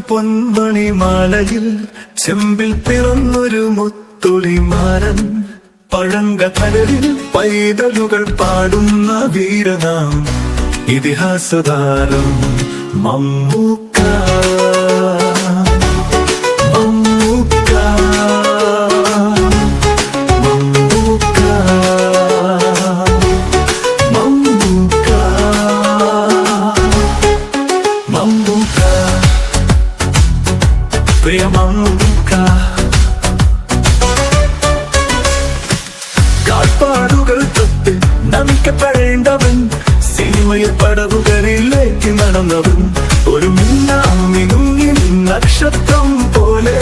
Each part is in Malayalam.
പൊന്മണിമാലയിൽ ചെമ്പിൽ പിറന്നൊരു മുത്തുളിമാരൻ പഴങ്കടലിൽ പൈതലുകൾ പാടുന്ന വീരനാം ഇതിഹാസതാരം മമ്മൂക്ക. പ്രിയ മമ്മൂക്ക, കാൽപ്പാടുകൾ തൊട്ട് നമിക്കപ്പെടേണ്ടവൻ, സിനിമയിൽ പടവുകളിലേക്ക് നടന്നവൻ, ഒരു മിന്നാമിനുങ്ങിൻ നക്ഷത്രം പോലെ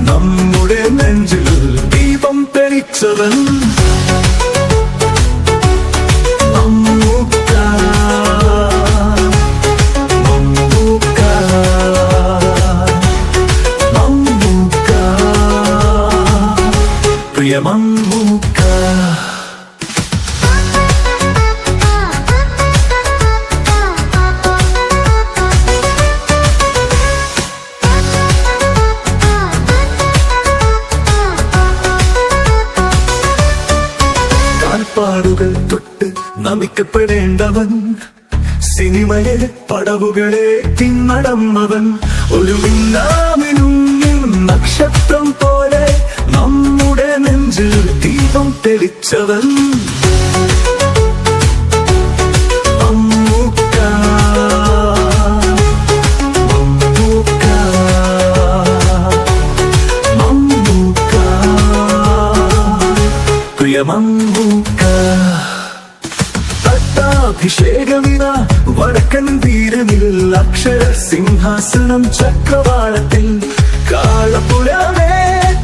നമ്മുടെ നെഞ്ചിൽ ദീപം തെളിച്ചവൻ മമ്മൂക്ക. പ്രിയ മമ്മൂക്ക, കാൽപ്പാടുകൾ തൊട്ട് നമിക്കപ്പെടേണ്ടവൻ, സിനിമയെ പടവുകളെ തിന്നടന്നവൻ, ഒരു മിന്നാമിനുങ്ങിൻ നക്ഷത്രം പോലെ നമ്മുടെ നെഞ്ചിൽ ദീപം തെളിച്ചവൻ മമ്മൂക്ക. മമ്മൂക്ക, മമ്മൂക്ക, പ്രിയ മമ്മൂക്ക. പട്ടാഭിഷേകമിത വടക്കൻ വീരനിൽ അക്ഷര സിംഹാസനം ചക്രവാളത്തിൽ കാളപ്പുഴമേ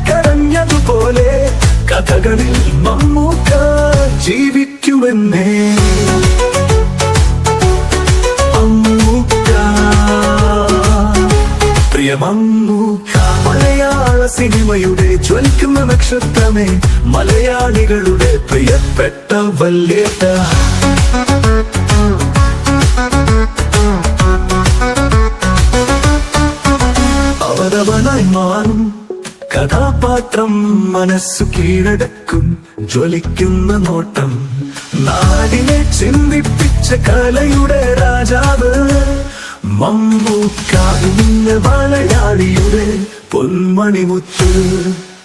കരഞ്ഞതുപോലെ കഥകളിൽ മമ്മൂക്ക ജീവിക്കുമെന്നേ. മമ്മൂക്ക, പ്രിയ മമ്മൂക്ക, മലയാള സിനിമയുടെ ജ്വലിക്കുന്ന നക്ഷത്രമേ, മലയാളികളുടെ പ്രിയപ്പെട്ട വല്യേട്ട. അവരവനായി മാറും കഥാപാത്രം, മനസ്സു കീഴടക്കും ജ്വലിക്കുന്ന നോട്ടം, നാടിനെ ചിന്തിപ്പിച്ച കലയുടെ രാജാവ് മമ്മൂക്ക, ഇന്ന് മലയാളിയുടെ പൊന്മണിമുത്ത്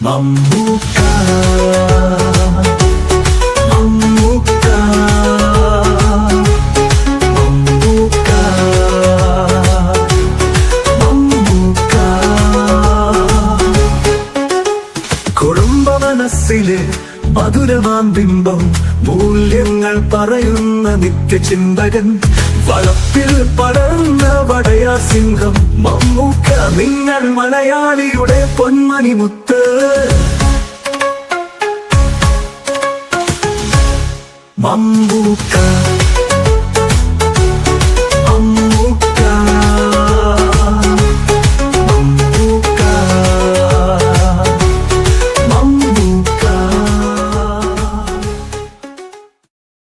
മമ്മൂക്ക. മമ്മൂക്ക, മമ്മൂക്ക, മമ്മൂക്ക. കുടുംബ മനസ്സിലെ മധുരമാം ബിംബം, മൂല്യങ്ങൾ പറയുന്ന നിത്യചിന്തകൻ, വളപ്പിൽ പടർന്ന വടയാ സിംഹം മമ്മൂക്ക, നിങ്ങൾ മലയാളിയുടെ പൊന്മണിമുത്ത് മമ്മൂക്ക.